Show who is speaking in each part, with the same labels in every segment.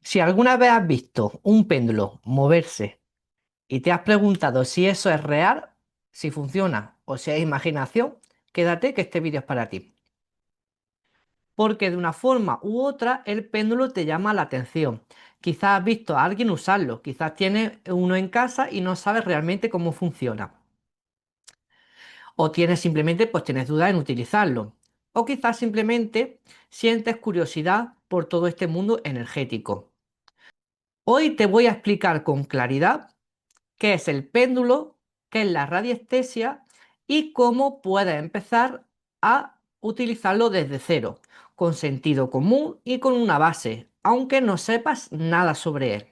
Speaker 1: Si alguna vez has visto un péndulo moverse y te has preguntado si eso es real, si funciona o si es imaginación, quédate que este vídeo es para ti. Porque de una forma u otra el péndulo te llama la atención. Quizás has visto a alguien usarlo, quizás tienes uno en casa y no sabes realmente cómo funciona. O tienes simplemente, pues tienes dudas en utilizarlo. O quizás simplemente sientes curiosidad por todo este mundo energético. Hoy te voy a explicar con claridad qué es el péndulo, qué es la radiestesia y cómo puedes empezar a utilizarlo desde cero, con sentido común y con una base, aunque no sepas nada sobre él.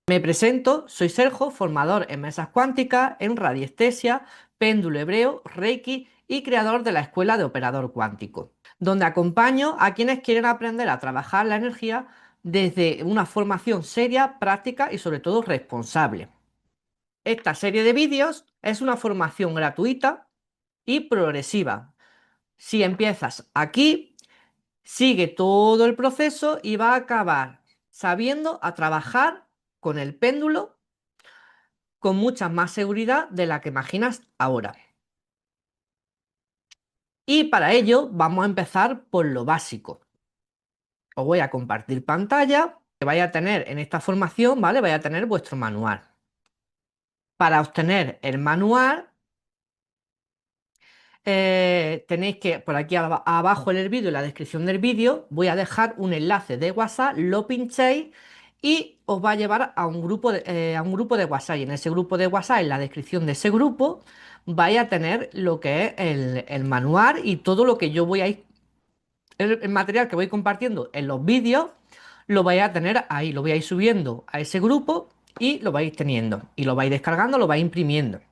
Speaker 1: Me presento, soy Sergio, formador en mesas cuánticas, en radiestesia, péndulo hebreo, Reiki y creador de la Escuela de Operador Cuántico, donde acompaño a quienes quieren aprender a trabajar la energía desde una formación seria, práctica y sobre todo responsable. Esta serie de vídeos es una formación gratuita y progresiva. Si empiezas aquí, sigue todo el proceso y va a acabar sabiendo a trabajar con el péndulo con mucha más seguridad de la que imaginas ahora. Y para ello vamos a empezar por lo básico. Os voy a compartir pantalla que vais a tener en esta formación, ¿vale? Vais a tener vuestro manual. Para obtener el manual tenéis que, por aquí abajo en el vídeo, en la descripción del vídeo, voy a dejar un enlace de WhatsApp, lo pinchéis y os va a llevar a un grupo de WhatsApp. Y en ese grupo de WhatsApp, en la descripción de ese grupo, vais a tener lo que es el manual y todo lo que yo voy a ir, el material que voy compartiendo en los vídeos, lo vais a tener ahí, lo voy a ir subiendo a ese grupo y lo vais teniendo. Y lo vais descargando, lo vais imprimiendo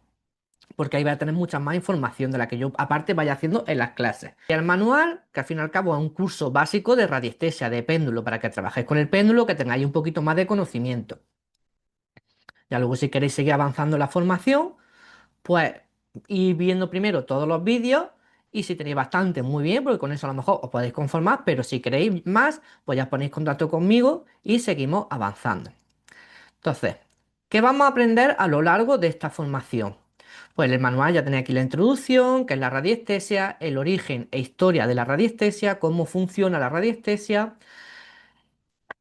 Speaker 1: porque ahí va a tener mucha más información de la que yo aparte vaya haciendo en las clases. Y el manual, que al fin y al cabo es un curso básico de radiestesia, de péndulo, para que trabajéis con el péndulo, que tengáis un poquito más de conocimiento. Ya luego si queréis seguir avanzando en la formación, pues ir viendo primero todos los vídeos y si tenéis bastante, muy bien, porque con eso a lo mejor os podéis conformar, pero si queréis más, pues ya ponéis contacto conmigo y seguimos avanzando. Entonces, ¿qué vamos a aprender a lo largo de esta formación? Pues el manual ya tenía aquí la introducción, que es la radiestesia, el origen e historia de la radiestesia, cómo funciona la radiestesia,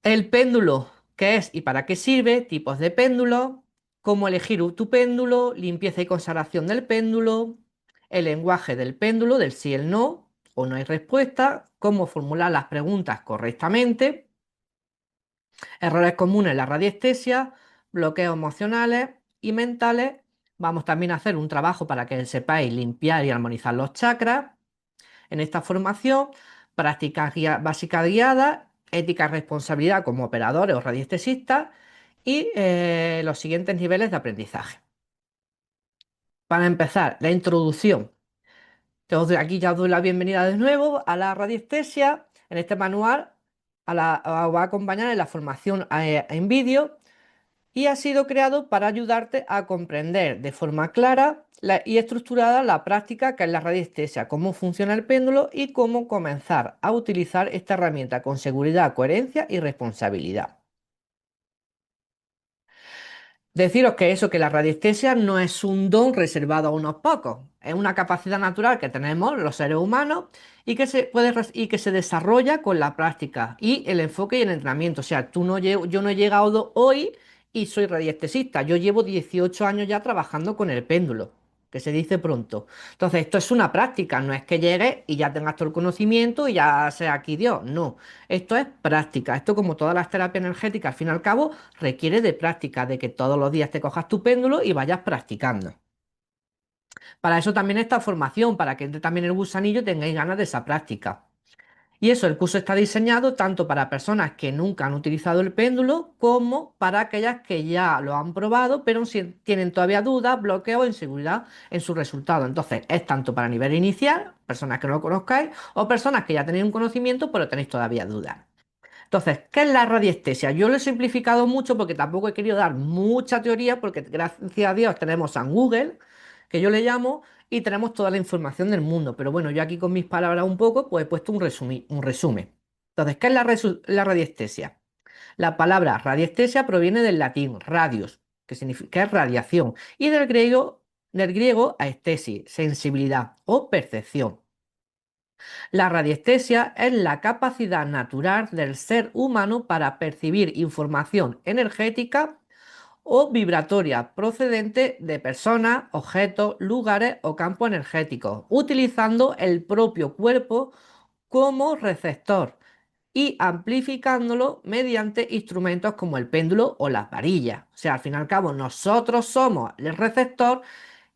Speaker 1: el péndulo, qué es y para qué sirve, tipos de péndulo, cómo elegir tu péndulo, limpieza y consagración del péndulo, el lenguaje del péndulo, del sí y el no, o no hay respuesta, cómo formular las preguntas correctamente, errores comunes en la radiestesia, bloqueos emocionales y mentales. Vamos también a hacer un trabajo para que sepáis limpiar y armonizar los chakras. En esta formación, prácticas básicas guiadas, ética y responsabilidad como operadores o radiestesistas y los siguientes niveles de aprendizaje. Para empezar, la introducción. Aquí ya os doy la bienvenida de nuevo a la radiestesia. En este manual os va a acompañar en la formación en vídeo y ha sido creado para ayudarte a comprender de forma clara y estructurada la práctica que es la radiestesia, cómo funciona el péndulo y cómo comenzar a utilizar esta herramienta con seguridad, coherencia y responsabilidad. Deciros que eso, que la radiestesia no es un don reservado a unos pocos, es una capacidad natural que tenemos los seres humanos y que se puede y que se desarrolla con la práctica y el enfoque y el entrenamiento. O sea, yo no he llegado hoy y soy radiestesista, yo llevo 18 años ya trabajando con el péndulo, que se dice pronto. Entonces, esto es una práctica, no es que llegues y ya tengas todo el conocimiento y ya sea aquí Dios, no. Esto es práctica. Esto, como todas las terapias energéticas, al fin y al cabo, requiere de práctica, de que todos los días te cojas tu péndulo y vayas practicando. Para eso también esta formación, para que entre también el gusanillo y tengáis ganas de esa práctica. Y eso, el curso está diseñado tanto para personas que nunca han utilizado el péndulo como para aquellas que ya lo han probado, pero si tienen todavía dudas, bloqueos o inseguridad en su resultado. Entonces, es tanto para nivel inicial, personas que no lo conozcáis, o personas que ya tenéis un conocimiento, pero tenéis todavía dudas. Entonces, ¿qué es la radiestesia? Yo lo he simplificado mucho porque tampoco he querido dar mucha teoría, porque gracias a Dios tenemos San Google, que yo le llamo, y tenemos toda la información del mundo. Pero bueno, yo aquí con mis palabras un poco, pues he puesto un resumen. Entonces, ¿qué es la radiestesia? La palabra radiestesia proviene del latín radius, que significa que es radiación, y del griego aestesis, sensibilidad o percepción. La radiestesia es la capacidad natural del ser humano para percibir información energética o vibratoria procedente de personas, objetos, lugares o campos energéticos, utilizando el propio cuerpo como receptor y amplificándolo mediante instrumentos como el péndulo o las varillas. O sea, al fin y al cabo, nosotros somos el receptor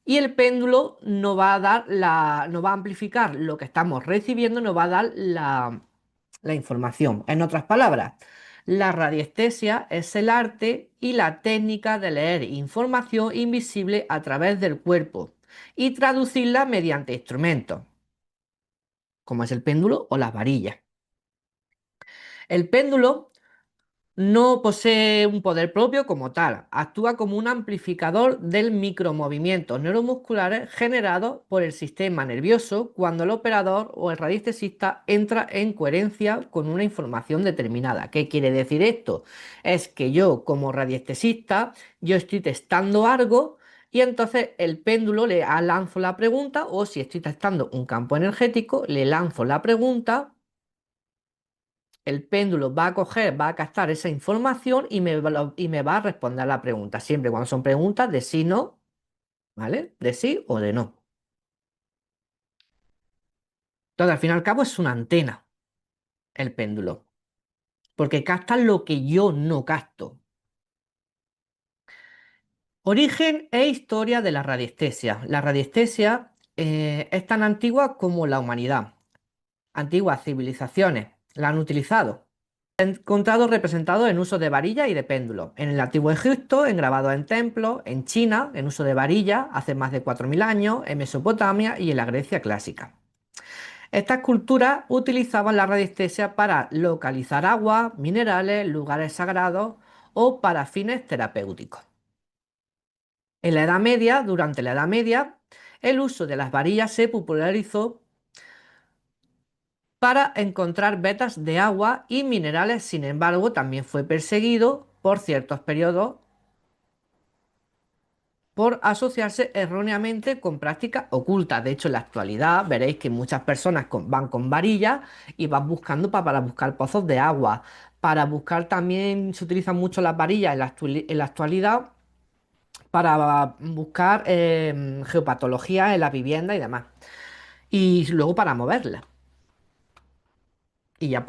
Speaker 1: y el péndulo nos va a amplificar lo que estamos recibiendo, nos va a dar la información. En otras palabras, la radiestesia es el arte y la técnica de leer información invisible a través del cuerpo y traducirla mediante instrumentos, como es el péndulo o las varillas. El péndulo no posee un poder propio como tal, actúa como un amplificador del micromovimientos neuromusculares generados por el sistema nervioso cuando el operador o el radiestesista entra en coherencia con una información determinada. ¿Qué quiere decir esto? Es que yo como radiestesista, yo estoy testando algo y entonces el péndulo le lanzo la pregunta, o si estoy testando un campo energético, le lanzo la pregunta. El péndulo va a coger, va a captar esa información y me va a responder la pregunta. Siempre cuando son preguntas de sí, no, ¿vale? De sí o de no. Entonces, al fin y al cabo, es una antena el péndulo, porque capta lo que yo no capto. Origen e historia de la radiestesia. La radiestesia es tan antigua como la humanidad. Antiguas civilizaciones la han utilizado. Encontrado representado en uso de varilla y de péndulo. En el antiguo Egipto, en grabados en templos, en China, en uso de varilla hace más de 4.000 años, en Mesopotamia y en la Grecia clásica. Estas culturas utilizaban la radiestesia para localizar agua, minerales, lugares sagrados o para fines terapéuticos. En la Edad Media, durante la Edad Media, el uso de las varillas se popularizó para encontrar vetas de agua y minerales. Sin embargo, también fue perseguido por ciertos periodos por asociarse erróneamente con prácticas ocultas. De hecho, en la actualidad veréis que muchas personas van con varillas y van buscando para buscar pozos de agua. Para buscar también se utilizan mucho las varillas en la actualidad para buscar geopatología en la vivienda y demás. Y luego para moverla. Y ya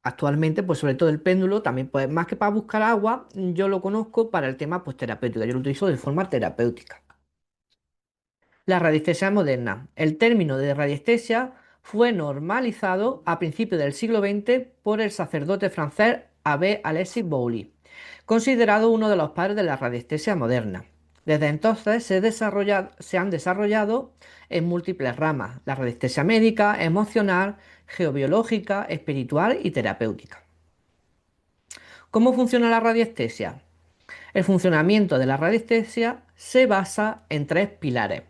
Speaker 1: actualmente, pues sobre todo el péndulo, también pues más que para buscar agua, yo lo conozco para el tema pues terapéutico. Yo lo utilizo de forma terapéutica. La radiestesia moderna. El término de radiestesia fue normalizado a principios del siglo XX por el sacerdote francés Abbé Alexis Bouly, considerado uno de los padres de la radiestesia moderna. Desde entonces se han desarrollado en múltiples ramas: la radiestesia médica, emocional, geobiológica, espiritual y terapéutica. ¿Cómo funciona la radiestesia? El funcionamiento de la radiestesia se basa en tres pilares: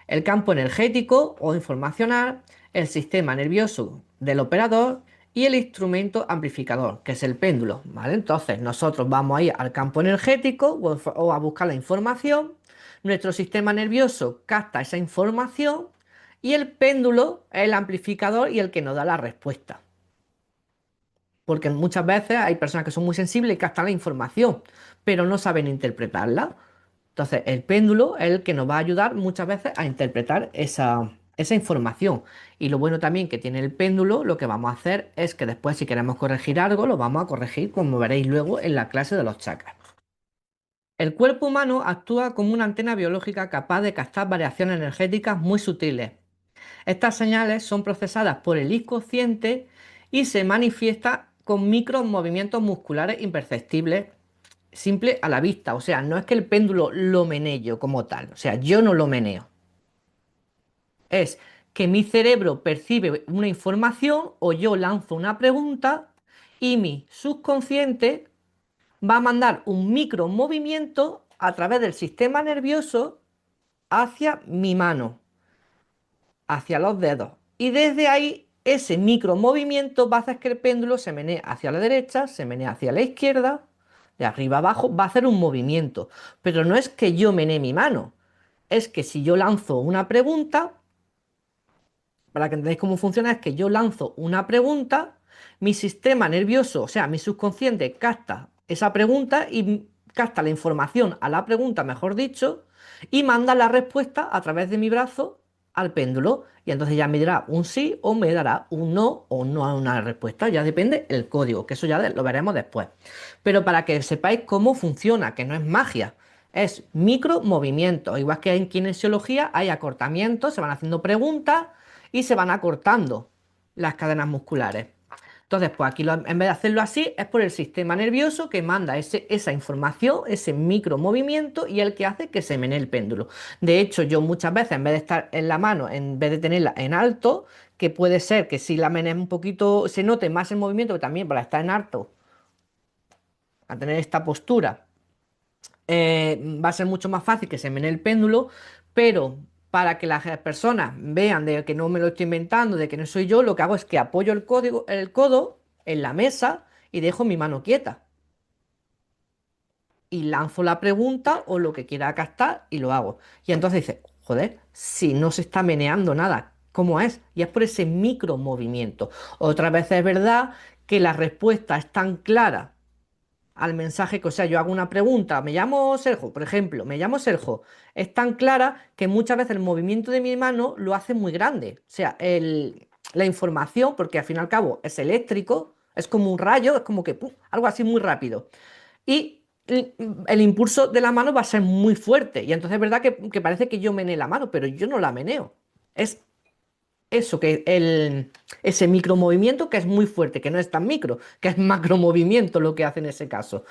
Speaker 1: el campo energético o informacional, el sistema nervioso del operador y el instrumento amplificador, que es el péndulo, ¿vale? Entonces nosotros vamos a ir al campo energético o a buscar la información, nuestro sistema nervioso capta esa información y el péndulo es el amplificador y el que nos da la respuesta. Porque muchas veces hay personas que son muy sensibles y captan la información, pero no saben interpretarla. Entonces, el péndulo es el que nos va a ayudar muchas veces a interpretar esa información. Y lo bueno también que tiene el péndulo, lo que vamos a hacer es que después, si queremos corregir algo, lo vamos a corregir, como veréis luego en la clase de los chakras. El cuerpo humano actúa como una antena biológica capaz de captar variaciones energéticas muy sutiles. Estas señales son procesadas por el inconsciente y se manifiestan con micro movimientos musculares imperceptibles, simple a la vista. O sea, no es que el péndulo lo menee yo como tal. O sea, yo no lo meneo. Es que mi cerebro percibe una información o yo lanzo una pregunta y mi subconsciente va a mandar un micro movimiento a través del sistema nervioso hacia mi mano, hacia los dedos. Y desde ahí ese micromovimiento va a hacer que el péndulo se menee hacia la derecha, se menee hacia la izquierda, de arriba abajo, va a hacer un movimiento. Pero no es que yo menee mi mano, es que si yo lanzo una pregunta, para que entendáis cómo funciona, es que yo lanzo una pregunta, mi sistema nervioso, o sea, mi subconsciente capta esa pregunta y capta la información a la pregunta, mejor dicho, y manda la respuesta a través de mi brazo al péndulo. Y entonces ya me dirá un sí o me dará un no o no a una respuesta. Ya depende el código, que eso ya lo veremos después. Pero para que sepáis cómo funciona, que no es magia. Es micro movimientos. Igual que en kinesiología hay acortamientos, se van haciendo preguntas y se van acortando las cadenas musculares. Entonces, pues aquí en vez de hacerlo así, es por el sistema nervioso que manda esa información, ese micromovimiento y el que hace que se menee el péndulo. De hecho, yo muchas veces, en vez de estar en la mano, en vez de tenerla en alto, que puede ser que si la menees un poquito, se note más el movimiento, que también para estar en alto, a tener esta postura, va a ser mucho más fácil que se menee el péndulo, pero para que las personas vean de que no me lo estoy inventando, de que no soy yo, lo que hago es que apoyo el codo en la mesa y dejo mi mano quieta. Y lanzo la pregunta o lo que quiera captar y lo hago. Y entonces dice, joder, si no se está meneando nada, ¿cómo es? Y es por ese micro movimiento. Otras veces es verdad que la respuesta es tan clara al mensaje que, o sea, yo hago una pregunta, me llamo Sergio, por ejemplo, me llamo Sergio, es tan clara que muchas veces el movimiento de mi mano lo hace muy grande. O sea, la información, porque al fin y al cabo es eléctrico, es como un rayo, es como que ¡pum! Algo así muy rápido. Y el impulso de la mano va a ser muy fuerte. Y entonces es verdad que parece que yo meneé la mano, pero yo no la meneo. Es eso, ese micromovimiento que es muy fuerte, que no es tan micro, que es macromovimiento lo que hace en ese caso.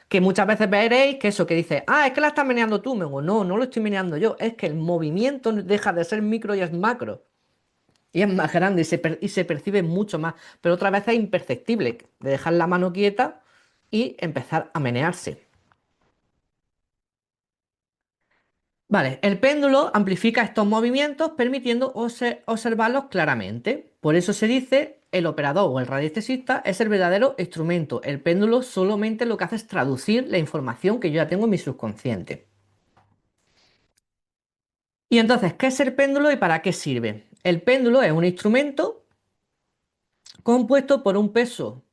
Speaker 1: Que muchas veces veréis que eso que dice, ah, es que la estás meneando tú. Me digo, no, no lo estoy meneando yo. Es que el movimiento deja de ser micro y es macro. Y es más grande y se percibe mucho más. Pero otra vez es imperceptible de dejar la mano quieta y empezar a menearse. Vale, el péndulo amplifica estos movimientos permitiendo observarlos claramente. Por eso se dice el operador o el radiestesista es el verdadero instrumento. El péndulo solamente lo que hace es traducir la información que yo ya tengo en mi subconsciente. Y entonces, ¿qué es el péndulo y para qué sirve? El péndulo es un instrumento compuesto por un peso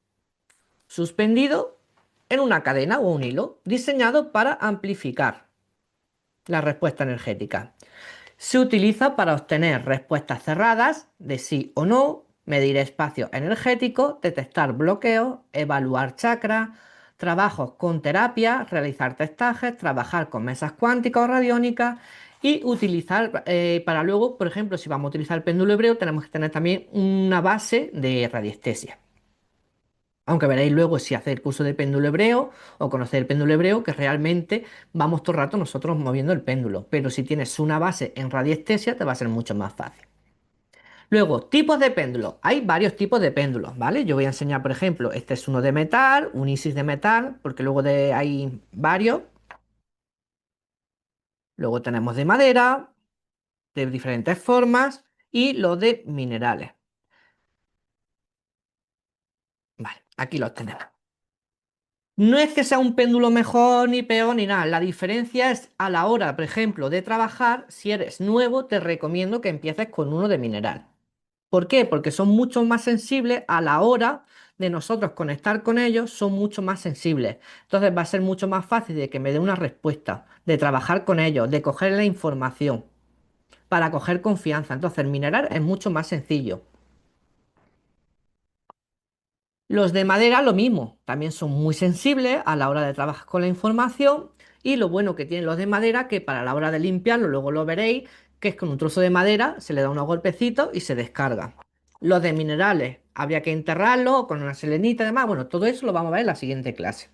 Speaker 1: suspendido en una cadena o un hilo diseñado para amplificar la respuesta energética. Se utiliza para obtener respuestas cerradas de sí o no, medir espacio energético, detectar bloqueos, evaluar chakras, trabajos con terapia, realizar testajes, trabajar con mesas cuánticas o radiónicas y utilizar para luego, por ejemplo, si vamos a utilizar el péndulo hebreo, tenemos que tener también una base de radiestesia. Aunque veréis luego si hacéis el curso de péndulo hebreo o conocer el péndulo hebreo, que realmente vamos todo el rato nosotros moviendo el péndulo. Pero si tienes una base en radiestesia, te va a ser mucho más fácil. Luego, tipos de péndulos. Hay varios tipos de péndulos, ¿vale? Yo voy a enseñar, por ejemplo, este es uno de metal, un Isis de metal, porque luego hay varios. Luego tenemos de madera, de diferentes formas, y los de minerales. Vale, aquí los tenemos. No es que sea un péndulo mejor ni peor ni nada. La diferencia es a la hora, por ejemplo, de trabajar. Si eres nuevo, te recomiendo que empieces con uno de mineral. ¿Por qué? Porque son mucho más sensibles a la hora de nosotros conectar con ellos, son mucho más sensibles. Entonces va a ser mucho más fácil de que me dé una respuesta, de trabajar con ellos, de coger la información, para coger confianza. Entonces el mineral es mucho más sencillo. Los de madera lo mismo, también son muy sensibles a la hora de trabajar con la información y lo bueno que tienen los de madera que para la hora de limpiarlo, luego lo veréis, que es con un trozo de madera se le da unos golpecitos y se descarga. Los de minerales habría que enterrarlo con una selenita y demás, bueno, todo eso lo vamos a ver en la siguiente clase.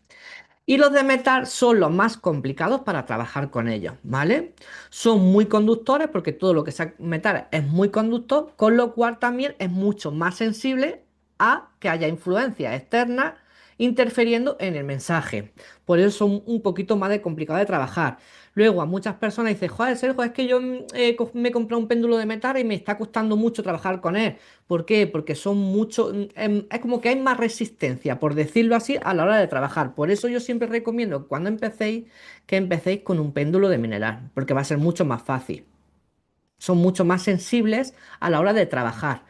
Speaker 1: Y los de metal son los más complicados para trabajar con ellos, ¿vale? Son muy conductores porque todo lo que sea metal es muy conductor, con lo cual también es mucho más sensible a que haya influencias externas interfiriendo en el mensaje. Por eso son un poquito más de complicado de trabajar. Luego a muchas personas dicen, joder, Sergio, es que yo me he comprado un péndulo de metal y me está costando mucho trabajar con él. ¿Por qué? Porque son mucho, es como que hay más resistencia, por decirlo así, a la hora de trabajar. Por eso yo siempre recomiendo cuando empecéis que empecéis con un péndulo de mineral, porque va a ser mucho más fácil. Son mucho más sensibles a la hora de trabajar.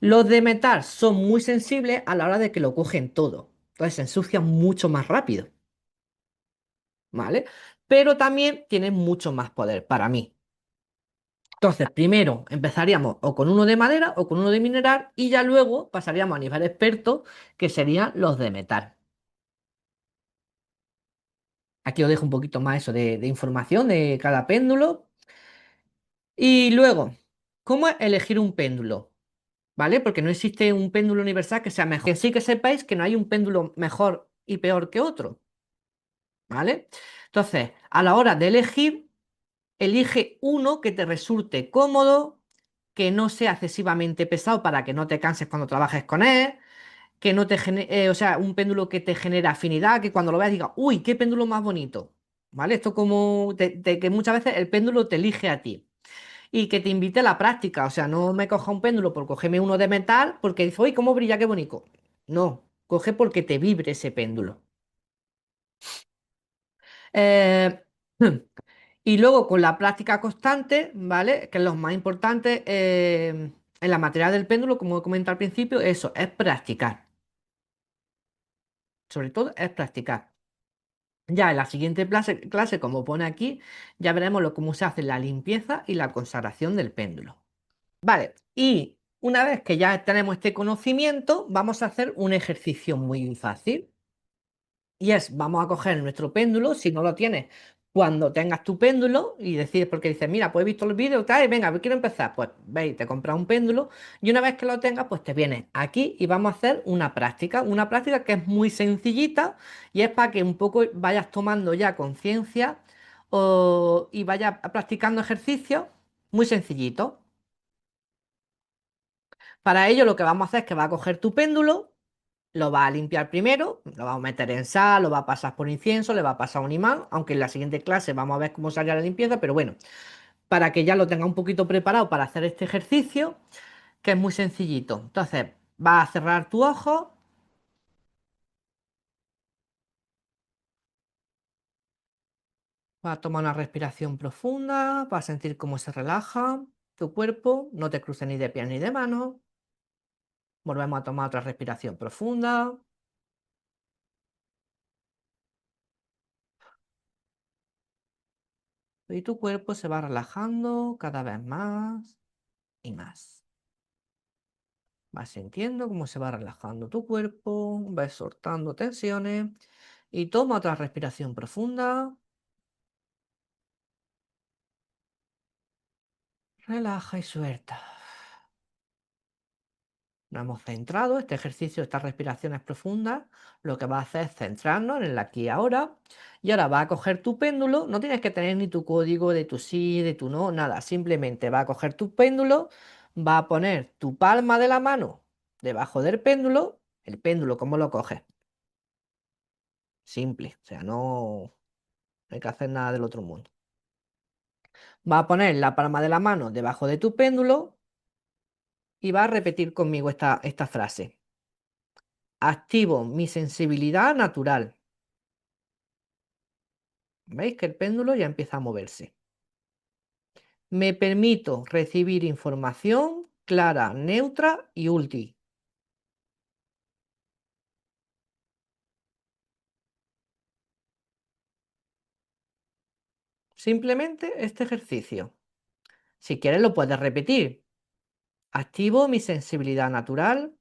Speaker 1: Los de metal son muy sensibles a la hora de que lo cogen todo. Entonces se ensucian mucho más rápido, ¿vale? Pero también tienen mucho más poder para mí. Entonces, primero empezaríamos o con uno de madera o con uno de mineral y ya luego pasaríamos a nivel experto, que serían los de metal. Aquí os dejo un poquito más eso de información de cada péndulo. Y luego, ¿cómo elegir un péndulo? ¿Vale? Porque no existe un péndulo universal que sea mejor. Que sí que sepáis que no hay un péndulo mejor y peor que otro, ¿vale? Entonces, a la hora de elegir, elige uno que te resulte cómodo, que no sea excesivamente pesado para que no te canses cuando trabajes con él, que no te genere, o sea, un péndulo que te genere afinidad, que cuando lo veas diga, uy, qué péndulo más bonito, ¿vale? Esto como que muchas veces el péndulo te elige a ti. Y que te invite a la práctica. O sea, no me coja un péndulo por cogerme uno de metal porque dice, uy, cómo brilla, qué bonito. No, coge porque te vibre ese péndulo. Eh, y luego con la práctica constante, ¿vale? Que es lo más importante en la materia del péndulo, como he comentado al principio, eso es practicar. Sobre todo es practicar. Ya en la siguiente clase, como pone aquí, ya veremos cómo se hace la limpieza y la consagración del péndulo. Vale, y una vez que ya tenemos este conocimiento, vamos a hacer un ejercicio muy fácil. Y es, vamos a coger nuestro péndulo, si no lo tienes, cuando tengas tu péndulo y decides, porque dices, mira, pues he visto el vídeo, tal, y venga, quiero empezar. Pues veis, te compras un péndulo y una vez que lo tengas, pues te vienes aquí y vamos a hacer una práctica que es muy sencillita y es para que un poco vayas tomando ya conciencia y vayas practicando ejercicios muy sencillitos. Para ello lo que vamos a hacer es que va a coger tu péndulo, lo va a limpiar primero, lo va a meter en sal, lo va a pasar por incienso, le va a pasar un imán, aunque en la siguiente clase vamos a ver cómo sale la limpieza, pero bueno, para que ya lo tenga un poquito preparado para hacer este ejercicio, que es muy sencillito. Entonces, vas a cerrar tu ojo, vas a tomar una respiración profunda, vas a sentir cómo se relaja tu cuerpo, no te cruces ni de pies ni de manos. Volvemos a tomar otra respiración profunda. Y tu cuerpo se va relajando cada vez más y más. Vas sintiendo cómo se va relajando tu cuerpo, vas soltando tensiones y toma otra respiración profunda. Relaja y suelta. Nos hemos centrado, este ejercicio, estas respiraciones profundas, lo que va a hacer es centrarnos en el aquí y ahora. Y ahora va a coger tu péndulo, no tienes que tener ni tu código de tu sí, de tu no, nada. Simplemente va a coger tu péndulo, va a poner tu palma de la mano debajo del péndulo. El péndulo, ¿cómo lo coges? Simple, o sea, no hay que hacer nada del otro mundo. Va a poner la palma de la mano debajo de tu péndulo y va a repetir conmigo esta frase. Activo mi sensibilidad natural. ¿Veis que el péndulo ya empieza a moverse? Me permito recibir información clara, neutra y útil. Simplemente este ejercicio. Si quieres lo puedes repetir. Activo mi sensibilidad natural.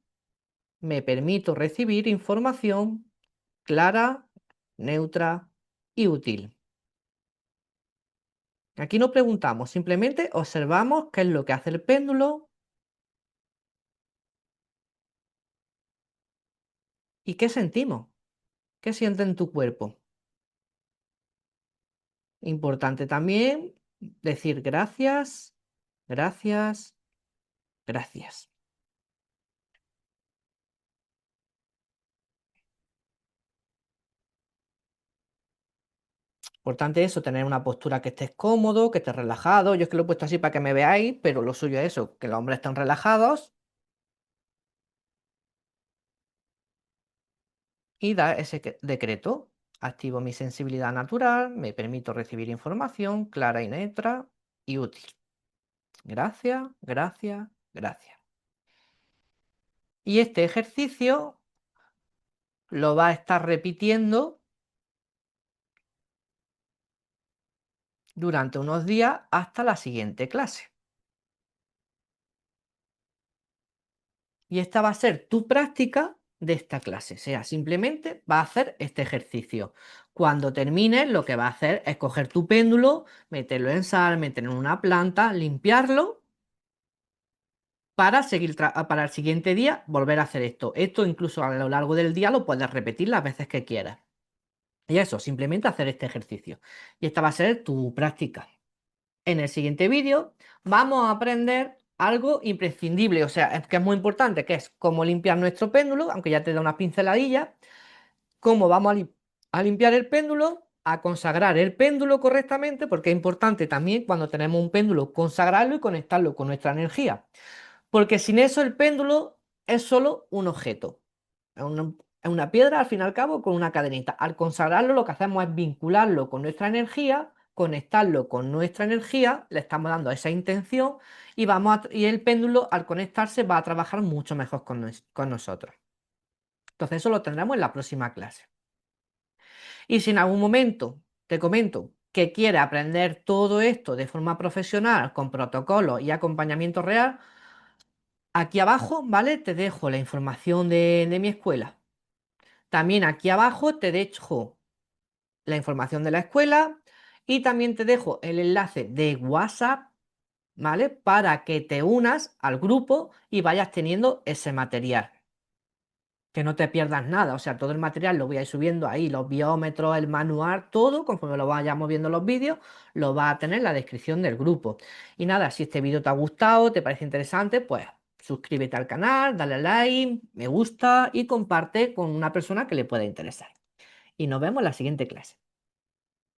Speaker 1: Me permito recibir información clara, neutra y útil. Aquí no preguntamos, simplemente observamos qué es lo que hace el péndulo y qué sentimos, qué siente en tu cuerpo. Importante también decir gracias, gracias, gracias. Importante eso, tener una postura que estés cómodo, que estés relajado. Yo es que lo he puesto así para que me veáis, pero lo suyo es eso, que los hombres estén relajados y dar ese decreto. Activo mi sensibilidad natural, me permito recibir información clara y neutra y útil. Gracias, gracias, gracias. Y este ejercicio lo va a estar repitiendo durante unos días hasta la siguiente clase. Y esta va a ser tu práctica de esta clase. O sea, simplemente va a hacer este ejercicio. Cuando termines, lo que va a hacer es coger tu péndulo, meterlo en sal, meterlo en una planta, limpiarlo para seguir para el siguiente día volver a hacer esto. Esto incluso a lo largo del día lo puedes repetir las veces que quieras. Y eso, simplemente hacer este ejercicio. Y esta va a ser tu práctica. En el siguiente vídeo vamos a aprender algo imprescindible, o sea, es que es muy importante, que es cómo limpiar nuestro péndulo, aunque ya te da una pinceladilla, cómo vamos a limpiar el péndulo, a consagrar el péndulo correctamente, porque es importante también cuando tenemos un péndulo consagrarlo y conectarlo con nuestra energía, porque sin eso el péndulo es solo un objeto. Es una piedra, al fin y al cabo, con una cadenita. Al consagrarlo, lo que hacemos es vincularlo con nuestra energía, conectarlo con nuestra energía, le estamos dando esa intención y el péndulo, al conectarse, va a trabajar mucho mejor con nosotros. Entonces, eso lo tendremos en la próxima clase. Y si en algún momento te comento que quieres aprender todo esto de forma profesional, con protocolos y acompañamiento real, aquí abajo, ¿vale? Te dejo la información de mi escuela. También aquí abajo te dejo la información de la escuela y también te dejo el enlace de WhatsApp, ¿vale? Para que te unas al grupo y vayas teniendo ese material. Que no te pierdas nada, o sea, todo el material lo voy a ir subiendo ahí, los biómetros, el manual, todo, conforme lo vayamos viendo los vídeos, lo va a tener en la descripción del grupo. Y nada, si este vídeo te ha gustado, te parece interesante, pues suscríbete al canal, dale like, me gusta y comparte con una persona que le pueda interesar. Y nos vemos en la siguiente clase.